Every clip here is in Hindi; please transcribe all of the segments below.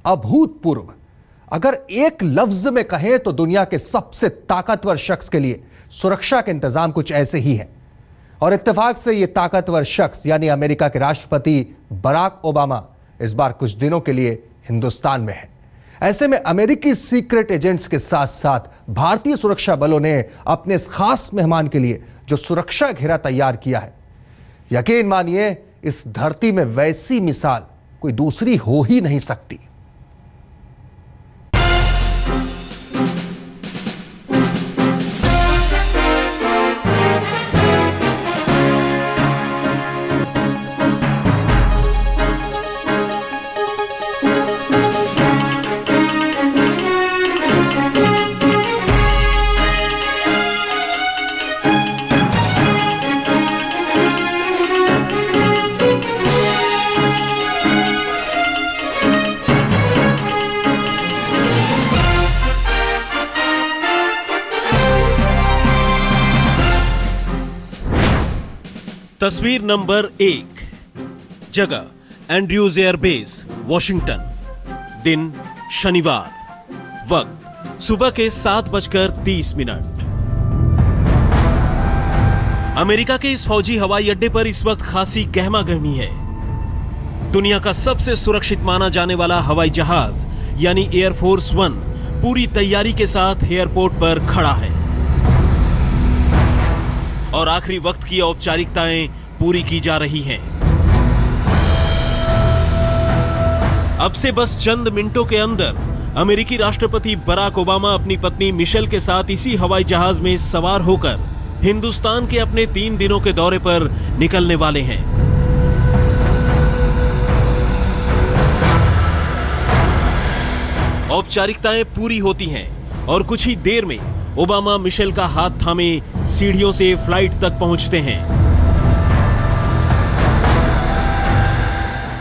अभूतपूर्व। अगर एक लफ्ज में कहें तो दुनिया के सबसे ताकतवर शख्स के लिए सुरक्षा के इंतजाम कुछ ऐसे ही हैं। और इत्तेफाक से यह ताकतवर शख्स यानी अमेरिका के राष्ट्रपति बराक ओबामा इस बार कुछ दिनों के लिए हिंदुस्तान में है। ऐसे में अमेरिकी सीक्रेट एजेंट्स के साथ साथ भारतीय सुरक्षा बलों ने अपने इस खास मेहमान के लिए जो सुरक्षा घेरा तैयार किया है, यकीन मानिए इस धरती में वैसी मिसाल कोई दूसरी हो ही नहीं सकती। तस्वीर नंबर 1। जगह एंड्रयूज एयरबेस, वॉशिंगटन। दिन शनिवार। वक्त सुबह के 7:30। अमेरिका के इस फौजी हवाई अड्डे पर इस वक्त खासी गहमा गहमी है। दुनिया का सबसे सुरक्षित माना जाने वाला हवाई जहाज यानी एयरफोर्स 1 पूरी तैयारी के साथ एयरपोर्ट पर खड़ा है और आखिरी वक्त की औपचारिकताएं पूरी की जा रही हैं। अब से बस चंद मिनटों के अंदर अमेरिकी राष्ट्रपति बराक ओबामा अपनी पत्नी मिशेल के साथ इसी हवाई जहाज में सवार होकर हिंदुस्तान के अपने 3 दिनों के दौरे पर निकलने वाले हैं। औपचारिकताएं पूरी होती हैं और कुछ ही देर में ओबामा मिशेल का हाथ थामे सीढ़ियों से फ्लाइट तक पहुंचते हैं।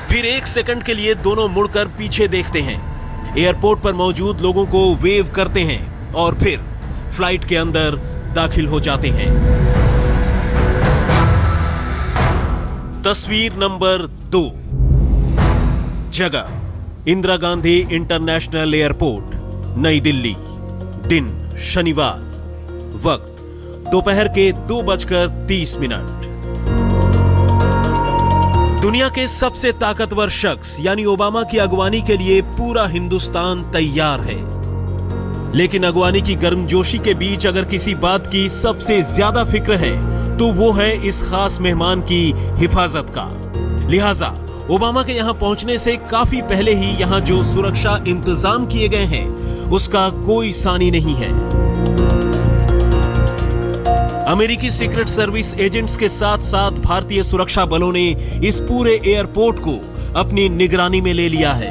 फिर 1 सेकंड के लिए दोनों मुड़कर पीछे देखते हैं, एयरपोर्ट पर मौजूद लोगों को वेव करते हैं और फिर फ्लाइट के अंदर दाखिल हो जाते हैं। तस्वीर नंबर 2। जगह इंदिरा गांधी इंटरनेशनल एयरपोर्ट, नई दिल्ली। दिन शनिवार। वक्त दोपहर के 2:30। दुनिया के सबसे ताकतवर शख्स यानी ओबामा की अगवानी के लिए पूरा हिंदुस्तान तैयार है। लेकिन अगवानी की गर्मजोशी के बीच अगर किसी बात की सबसे ज्यादा फिक्र है तो वो है इस खास मेहमान की हिफाजत का। लिहाजा ओबामा के यहां पहुंचने से काफी पहले ही यहां जो सुरक्षा इंतजाम किए गए हैं उसका कोई सानी नहीं है। अमेरिकी सीक्रेट सर्विस एजेंट्स के साथ साथ भारतीय सुरक्षा बलों ने इस पूरे एयरपोर्ट को अपनी निगरानी में ले लिया है।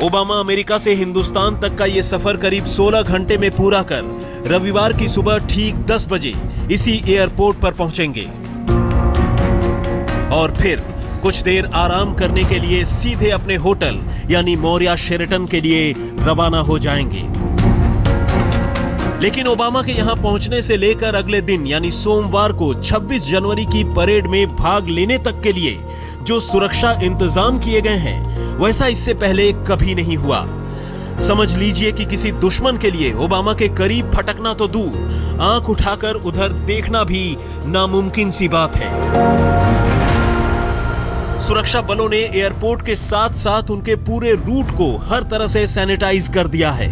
ओबामा अमेरिका से हिंदुस्तान तक का यह सफर करीब 16 घंटे में पूरा कर रविवार की सुबह ठीक 10 बजे इसी एयरपोर्ट पर पहुंचेंगे और फिर कुछ देर आराम करने के लिए सीधे अपने होटल यानी मौर्या शेरेटन के लिए रवाना हो जाएंगे। लेकिन ओबामा के यहां पहुंचने से लेकर अगले दिन यानी सोमवार को 26 जनवरी की परेड में भाग लेने तक के लिए जो सुरक्षा इंतजाम किए गए हैं वैसा इससे पहले कभी नहीं हुआ। समझ लीजिए कि किसी दुश्मन के लिए ओबामा के करीब फटकना तो दूर, आंख उठाकर उधर देखना भी नामुमकिन सी बात है। सुरक्षा बलों ने एयरपोर्ट के साथ साथ उनके पूरे रूट को हर तरह से सैनिटाइज कर दिया है।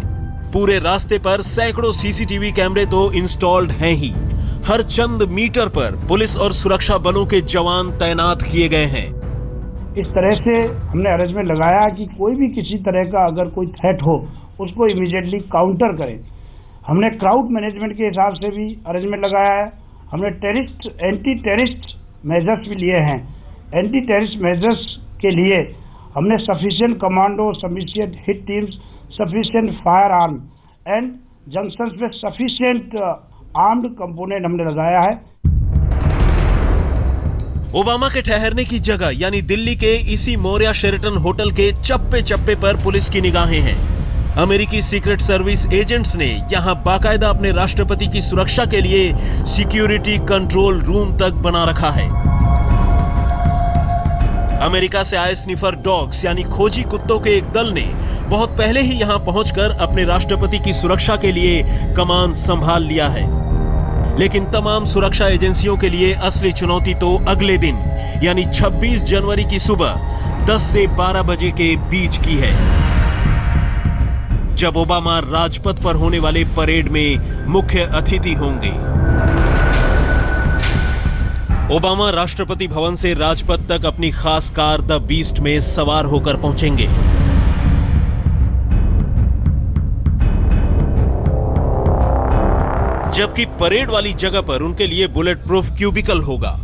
पूरे रास्ते पर सैकड़ों सीसीटीवी कैमरे तो इंस्टॉल्ड हैं ही। हर चंद मीटर पर पुलिस और सुरक्षा बलों के जवान तैनात किए गए हैं। इस तरह से हमने अरेंजमेंट लगाया कि कोई भी किसी तरह का अगर कोई थ्रेट हो उसको इमीडिएटली काउंटर करें। हमने क्राउड मैनेजमेंट के हिसाब से भी अरेंजमेंट लगाया है। हमने एंटी टेररिस्ट मेजर्स भी लिए हैं। एंटी टेररिस्ट मेजर्स के लिए हमने sufficient commando, sufficient hit teams, sufficient fire arm and junctions में सफिशिएंट आर्म्ड कंपोनेंट हमने लगाया है। ओबामा के ठहरने की जगह यानी दिल्ली के इसी मौर्या शेरेटन होटल के चप्पे चप्पे पर पुलिस की निगाहें हैं। अमेरिकी सीक्रेट सर्विस एजेंट्स ने यहां बाकायदा अपने राष्ट्रपति की सुरक्षा के लिए सिक्योरिटी कंट्रोल रूम तक बना रखा है। अमेरिका से आए स्निफर डॉग्स यानी खोजी कुत्तों के एक दल ने बहुत पहले ही यहां पहुंचकर अपने राष्ट्रपति की सुरक्षा के लिए कमान संभाल लिया है। लेकिन तमाम सुरक्षा एजेंसियों के लिए असली चुनौती तो अगले दिन यानी 26 जनवरी की सुबह 10 से 12 बजे के बीच की है, जब ओबामा राजपथ पर होने वाले परेड में मुख्य अतिथि होंगे। ओबामा राष्ट्रपति भवन से राजपथ तक अपनी खास कार द बीस्ट में सवार होकर पहुंचेंगे। जबकि परेड वाली जगह पर उनके लिए बुलेट प्रूफ क्यूबिकल होगा।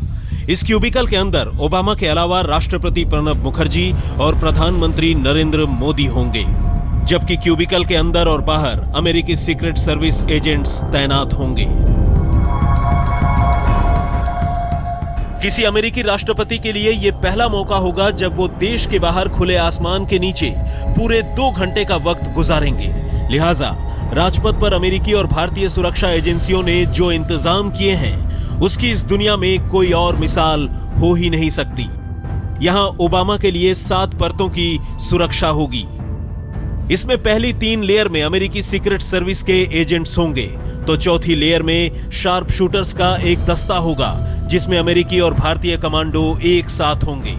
इस क्यूबिकल के अंदर ओबामा के अलावा राष्ट्रपति प्रणब मुखर्जी और प्रधानमंत्री नरेंद्र मोदी होंगे, जबकि क्यूबिकल के अंदर और बाहर अमेरिकी सीक्रेट सर्विस एजेंट्स तैनात होंगे। किसी अमेरिकी राष्ट्रपति के लिए यह पहला मौका होगा जब वो देश के बाहर खुले आसमान के नीचे पूरे 2 घंटे का वक्त गुजारेंगे। लिहाजा राजपथ पर अमेरिकी और भारतीय सुरक्षा एजेंसियों ने जो इंतजाम किए हैं, उसकी इस दुनिया में कोई और मिसाल हो ही नहीं सकती। यहां ओबामा के लिए 7 परतों की सुरक्षा होगी। इसमें पहली 3 लेयर में अमेरिकी सीक्रेट सर्विस के एजेंट्स होंगे, तो चौथी लेयर में शार्प शूटर्स का एक दस्ता होगा, जिसमें अमेरिकी और भारतीय कमांडो एक साथ होंगे।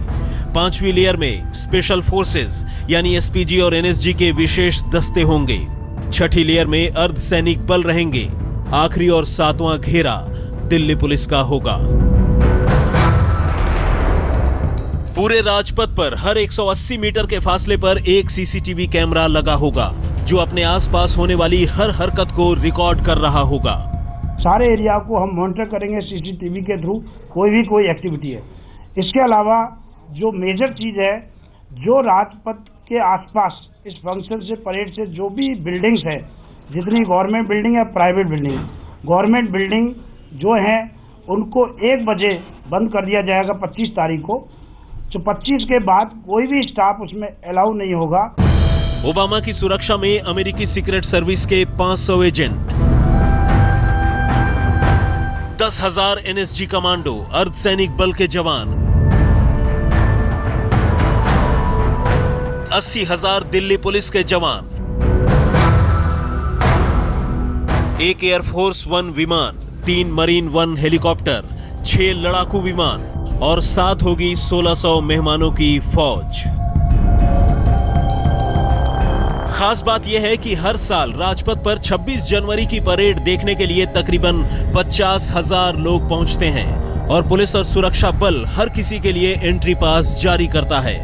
5वीं लेयर में स्पेशल फोर्सेस यानी एसपीजी और एनएसजी के विशेष दस्ते होंगे। 6ठी लेयर में अर्धसैनिक बल रहेंगे। आखिरी और 7वां घेरा दिल्ली पुलिस का होगा। पूरे राजपथ पर हर 180 मीटर के फासले पर एक सीसीटीवी कैमरा लगा होगा, जो अपने आसपास होने वाली हर हरकत को रिकॉर्ड कर रहा होगा। सारे एरिया को हम मॉनिटर करेंगे सीसीटीवी के थ्रू, कोई एक्टिविटी है। इसके अलावा जो मेजर चीज है, जो राजपथ के आसपास इस फंक्शन से परेड से जो भी बिल्डिंग्स है, जितनी गवर्नमेंट बिल्डिंग है, प्राइवेट बिल्डिंग, गवर्नमेंट बिल्डिंग जो है उनको 1 बजे बंद कर दिया जाएगा 25 तारीख को। तो 25 के बाद कोई भी स्टाफ उसमें अलाउ नहीं होगा। ओबामा की सुरक्षा में अमेरिकी सीक्रेट सर्विस के 500 एजेंट, 10,000 एनएसजी कमांडो, अर्धसैनिक बल के जवान, 80,000 दिल्ली पुलिस के जवान, 1 एयरफोर्स 1 विमान, 3 मरीन 1 हेलीकॉप्टर, 6 लड़ाकू विमान और साथ होगी 1600 मेहमानों की फौज। खास बात यह है कि हर साल राजपथ पर 26 जनवरी की परेड देखने के लिए तकरीबन 50,000 लोग पहुंचते हैं और पुलिस और सुरक्षा बल हर किसी के लिए एंट्री पास जारी करता है,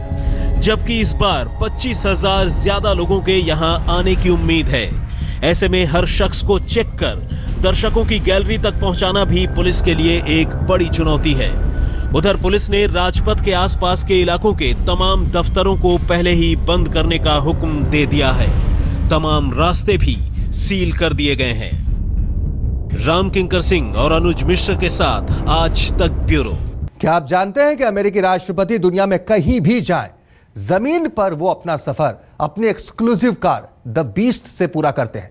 जबकि इस बार 25,000 ज्यादा लोगों के यहां आने की उम्मीद है। ऐसे में हर शख्स को चेक कर दर्शकों की गैलरी तक पहुंचाना भी पुलिस के लिए एक बड़ी चुनौती है। उधर पुलिस ने राजपथ के आसपास के इलाकों के तमाम दफ्तरों को पहले ही बंद करने का हुक्म दे दिया है। तमाम रास्ते भी सील कर दिए गए हैं। राम किंकर सिंह और अनुज मिश्र के साथ आज तक ब्यूरो। क्या आप जानते हैं कि अमेरिकी राष्ट्रपति दुनिया में कहीं भी जाएं, जमीन पर वो अपना सफर अपनी एक्सक्लूसिव कार द बीस्ट से पूरा करते हैं।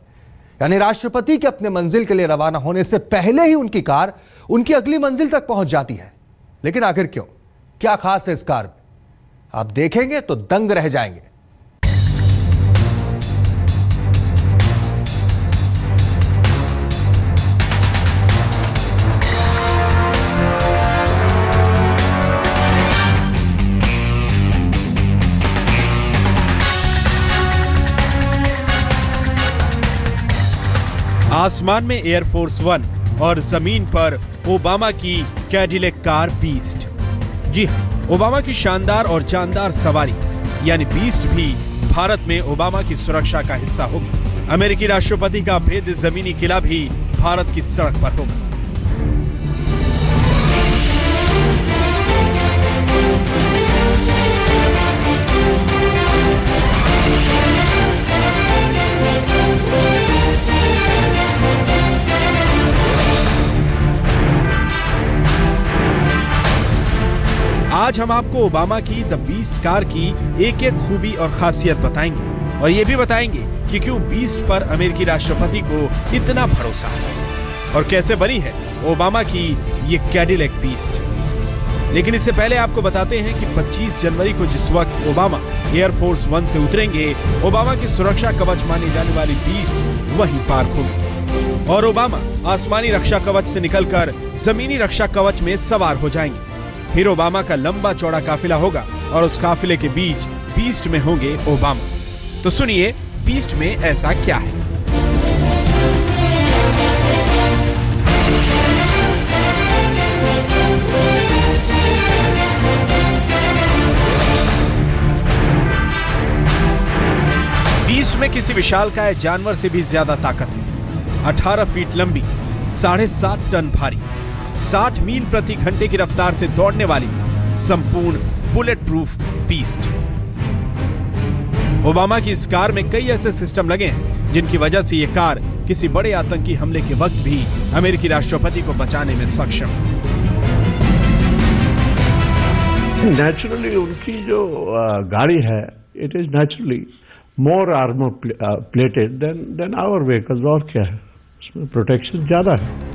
यानी राष्ट्रपति के अपने मंजिल के लिए रवाना होने से पहले ही उनकी कार उनकी अगली मंजिल तक पहुंच जाती है। लेकिन आखिर क्यों? क्या खास है इस कार में? आप देखेंगे तो दंग रह जाएंगे। आसमान में एयरफोर्स 1 और जमीन पर ओबामा की कैडिलैक कार बीस्ट। जी हां, ओबामा की शानदार और जानदार सवारी यानी बीस्ट भी भारत में ओबामा की सुरक्षा का हिस्सा होगी। अमेरिकी राष्ट्रपति का भेद जमीनी किला भी भारत की सड़क पर होगा। आज हम आपको ओबामा की द बीस्ट कार की एक एक खूबी और खासियत बताएंगे और ये भी बताएंगे कि क्यों बीस्ट पर अमेरिकी राष्ट्रपति को इतना भरोसा है और कैसे बनी है ओबामा की ये कैडिलैक बीस्ट। लेकिन इससे पहले आपको बताते हैं कि 25 जनवरी को जिस वक्त ओबामा एयरफोर्स 1 से उतरेंगे, ओबामा की सुरक्षा कवच मानी जाने वाली बीस्ट वहीं पार्क होगी और ओबामा आसमानी रक्षा कवच से निकलकर जमीनी रक्षा कवच में सवार हो जाएंगे। फिर ओबामा का लंबा चौड़ा काफिला होगा और उस काफिले के बीच बीस्ट में होंगे ओबामा। तो सुनिए बीस्ट में ऐसा क्या है। बीस्ट में किसी विशालकाय जानवर से भी ज्यादा ताकत है। 18 फीट लंबी, 7.5 टन भारी, 60 मील प्रति घंटे की रफ्तार से दौड़ने वाली संपूर्ण बुलेट प्रूफ बीस्ट। ओबामा की इस कार में कई ऐसे सिस्टम लगे हैं जिनकी वजह से ये कार किसी बड़े आतंकी हमले के वक्त भी अमेरिकी राष्ट्रपति को बचाने में सक्षम है। नेचुरली उनकी जो गाड़ी है, it is naturally more armour plated than our vehicles. और क्या है, उसमें प्रोटेक्शन ज्यादा है।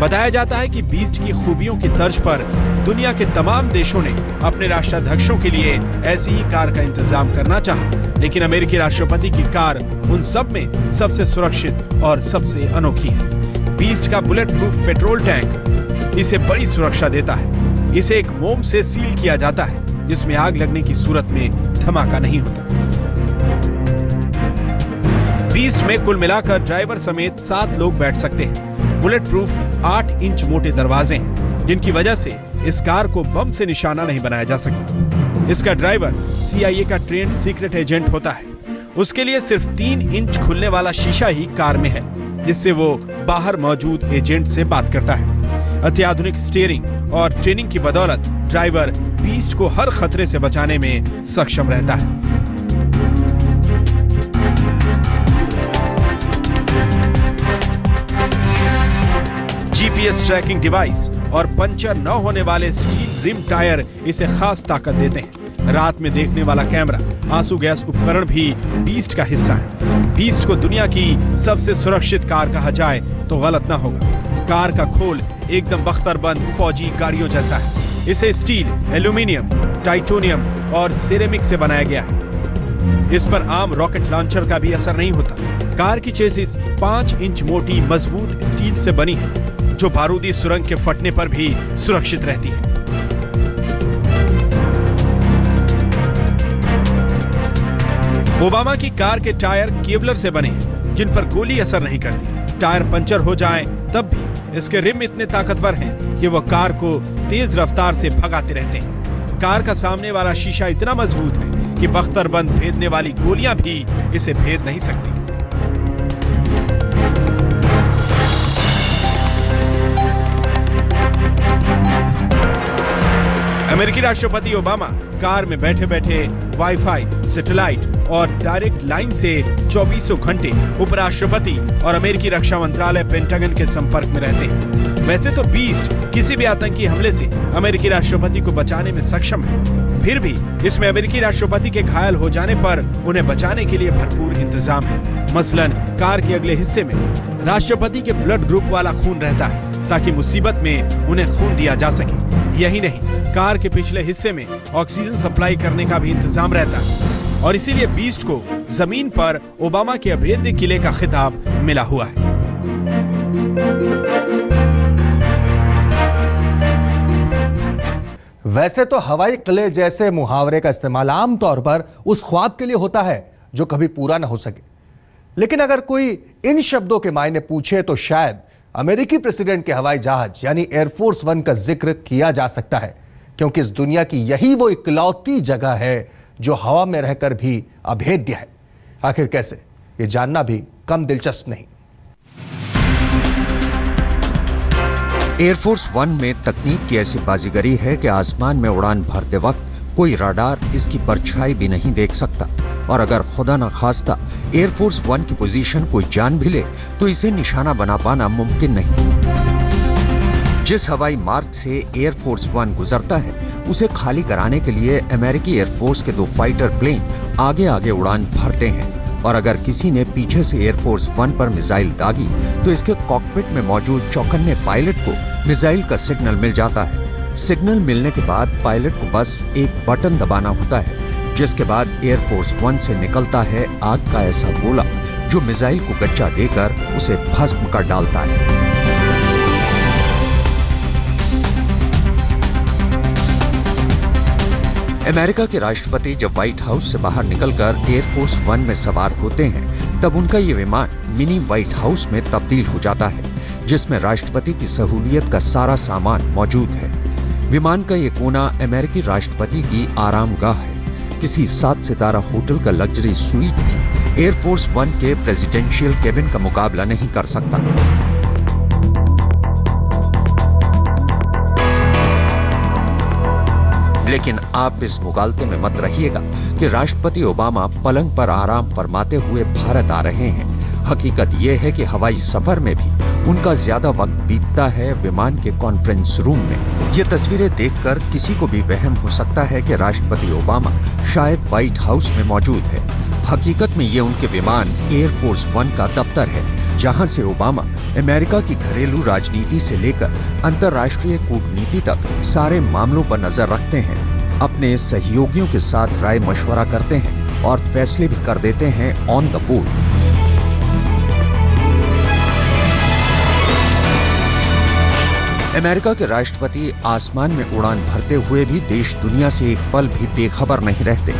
बताया जाता है कि बीस्ट की खूबियों की तर्ज पर दुनिया के तमाम देशों ने अपने राष्ट्राध्यक्षों के लिए ऐसी ही कार का इंतजाम करना चाहा, लेकिन अमेरिकी राष्ट्रपति की कार उन सब में सबसे सुरक्षित और सबसे अनोखी है। बीस्ट का बुलेट प्रूफ पेट्रोल टैंक इसे बड़ी सुरक्षा देता है। इसे एक मोम से सील किया जाता है जिसमें आग लगने की सूरत में धमाका नहीं होता। बीस्ट में कुल मिलाकर ड्राइवर समेत 7 लोग बैठ सकते हैं। बुलेट प्रूफ 8 इंच मोटे दरवाजे हैं जिनकी वजह से इस कार को बम से निशाना नहीं बनाया जा सकता। इसका ड्राइवर CIA का ट्रेंड सीक्रेट एजेंट होता है। उसके लिए सिर्फ 3 इंच खुलने वाला शीशा ही कार में है जिससे वो बाहर मौजूद एजेंट से बात करता है। अत्याधुनिक स्टीयरिंग और ट्रेनिंग की बदौलत ड्राइवर बीस्ट को हर खतरे से बचाने में सक्षम रहता है। GPS ट्रैकिंग डिवाइस और पंचर न होने वाले स्टील रिम टायर इसे खास ताकत देते हैं। रात में देखने वाला कैमरा, आंसू गैस उपकरण भी बीस्ट का हिस्सा है। बीस्ट को दुनिया की सबसे सुरक्षित कार कहा जाए तो गलत ना होगा। कार का खोल एकदम बख्तरबंद फौजी गाड़ियों जैसा है। इसे स्टील, एल्यूमिनियम, टाइटोनियम और सिरेमिक से बनाया गया है। इस पर आम रॉकेट लॉन्चर का भी असर नहीं होता। कार की चेसिस 5 इंच मोटी मजबूत स्टील से बनी है जो बारूदी सुरंग के फटने पर भी सुरक्षित रहती है। ओबामा की कार के टायर केवलर से बने हैं जिन पर गोली असर नहीं करती। टायर पंचर हो जाएं तब भी इसके रिम इतने ताकतवर हैं कि वो कार को तेज रफ्तार से भगाते रहते हैं। कार का सामने वाला शीशा इतना मजबूत है कि बख्तरबंद भेदने वाली गोलियां भी इसे भेद नहीं सकती। अमेरिकी राष्ट्रपति ओबामा कार में बैठे बैठे वाईफाई, सैटेलाइट और डायरेक्ट लाइन से 24 घंटे उपराष्ट्रपति और अमेरिकी रक्षा मंत्रालय पेंटागन के संपर्क में रहते हैं। वैसे तो बीस्ट किसी भी आतंकी हमले से अमेरिकी राष्ट्रपति को बचाने में सक्षम है, फिर भी इसमें अमेरिकी राष्ट्रपति के घायल हो जाने पर उन्हें बचाने के लिए भरपूर इंतजाम है। मसलन कार के अगले हिस्से में राष्ट्रपति के ब्लड ग्रुप वाला खून रहता है ताकि मुसीबत में उन्हें खून दिया जा सके। यही नहीं, कार के पिछले हिस्से में ऑक्सीजन सप्लाई करने का भी इंतजाम रहता है और इसीलिए बीस्ट को जमीन पर ओबामा के अभेद्य किले का खिताब मिला हुआ है। वैसे तो हवाई किले जैसे मुहावरे का इस्तेमाल आमतौर पर उस ख्वाब के लिए होता है जो कभी पूरा ना हो सके, लेकिन अगर कोई इन शब्दों के मायने पूछे तो शायद अमेरिकी प्रेसिडेंट के हवाई जहाज यानी एयरफोर्स 1 का जिक्र किया जा सकता है, क्योंकि इस दुनिया की यही वो इकलौती जगह है जो हवा में रहकर भी अभेद्य है। आखिर कैसे, ये जानना भी कम दिलचस्प नहीं। एयरफोर्स 1 में तकनीक की ऐसी बाजीगरी है कि आसमान में उड़ान भरते वक्त कोई रडार इसकी परछाई भी नहीं देख सकता, और अगर खुदा न खास्ता एयरफोर्स 1 की पोजीशन कोई जान भी ले तो इसे निशाना बना पाना मुमकिन नहीं। जिस हवाई मार्ग से एयरफोर्स 1 गुजरता है उसे खाली कराने के लिए अमेरिकी एयरफोर्स के 2 फाइटर प्लेन आगे आगे उड़ान भरते हैं और अगर किसी ने पीछे से एयरफोर्स 1 पर मिसाइल दागी तो इसके कॉकपिट में मौजूद चौकन्ने पायलट को मिसाइल का सिग्नल मिल जाता है। सिग्नल मिलने के बाद पायलट को बस एक बटन दबाना होता है, जिसके बाद एयरफोर्स 1 से निकलता है आग का ऐसा गोला जो मिसाइल को गच्चा देकर उसे भस्म कर डालता है। अमेरिका के राष्ट्रपति जब व्हाइट हाउस से बाहर निकलकर एयरफोर्स 1 में सवार होते हैं, तब उनका ये विमान मिनी व्हाइट हाउस में तब्दील हो जाता है, जिसमें राष्ट्रपति की सहूलियत का सारा सामान मौजूद है। विमान का ये कोना अमेरिकी राष्ट्रपति की आरामगाह है। किसी 7 सितारा होटल का लग्जरी स्वीट भी एयरफोर्स 1 के प्रेसिडेंशियल केबिन का मुकाबला नहीं कर सकता। लेकिन आप इस मुगालते में मत रहिएगा कि राष्ट्रपति ओबामा पलंग पर आराम फरमाते हुए भारत आ रहे हैं। हकीकत यह है कि हवाई सफर में भी उनका ज्यादा वक्त बीतता है विमान के कॉन्फ्रेंस रूम में। ये तस्वीरें देखकर किसी को भी वहम हो सकता है कि राष्ट्रपति ओबामा शायद व्हाइट हाउस में मौजूद है। हकीकत में ये उनके विमान एयरफोर्स 1 का दफ्तर है, जहां से ओबामा अमेरिका की घरेलू राजनीति से लेकर अंतर्राष्ट्रीय कूटनीति तक सारे मामलों पर नजर रखते हैं, अपने सहयोगियों के साथ राय मशवरा करते हैं और फैसले भी कर देते हैं ऑन द बोर्ड। अमेरिका के राष्ट्रपति आसमान में उड़ान भरते हुए भी देश दुनिया से एक पल भी बेखबर नहीं रहते।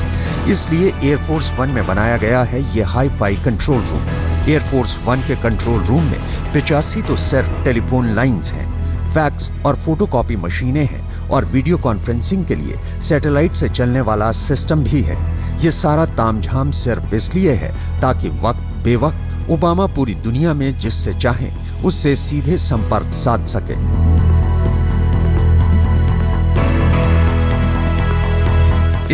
इसलिए एयरफोर्स 1 में बनाया गया है ये हाई-फाई कंट्रोल रूम। एयरफोर्स 1 के कंट्रोल रूम में 85 तो सिर्फ टेलीफोन लाइंस हैं, फैक्स और फोटोकॉपी मशीनें हैं और वीडियो कॉन्फ्रेंसिंग के लिए सैटेलाइट से चलने वाला सिस्टम भी है। ये सारा तामझाम सिर्फ इसलिए है ताकि वक्त बेवक्त ओबामा पूरी दुनिया में जिससे चाहें उससे सीधे संपर्क साध सके।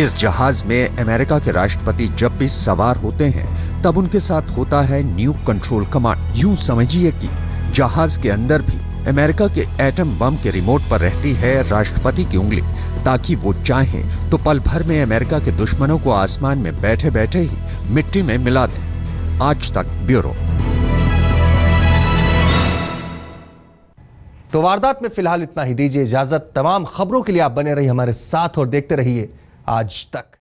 इस जहाज में अमेरिका के राष्ट्रपति जब भी सवार होते हैं तब उनके साथ होता है न्यू कंट्रोल कमांड। यूं समझिए कि जहाज के अंदर भी अमेरिका के एटम बम के रिमोट पर रहती है राष्ट्रपति की उंगली, ताकि वो चाहें तो पल भर में अमेरिका के दुश्मनों को आसमान में बैठे बैठे ही मिट्टी में मिला दें। आज तक ब्यूरो। तो वारदात में फिलहाल इतना ही। दीजिए इजाजत। तमाम खबरों के लिए आप बने रहिए हमारे साथ और देखते रहिए आज तक।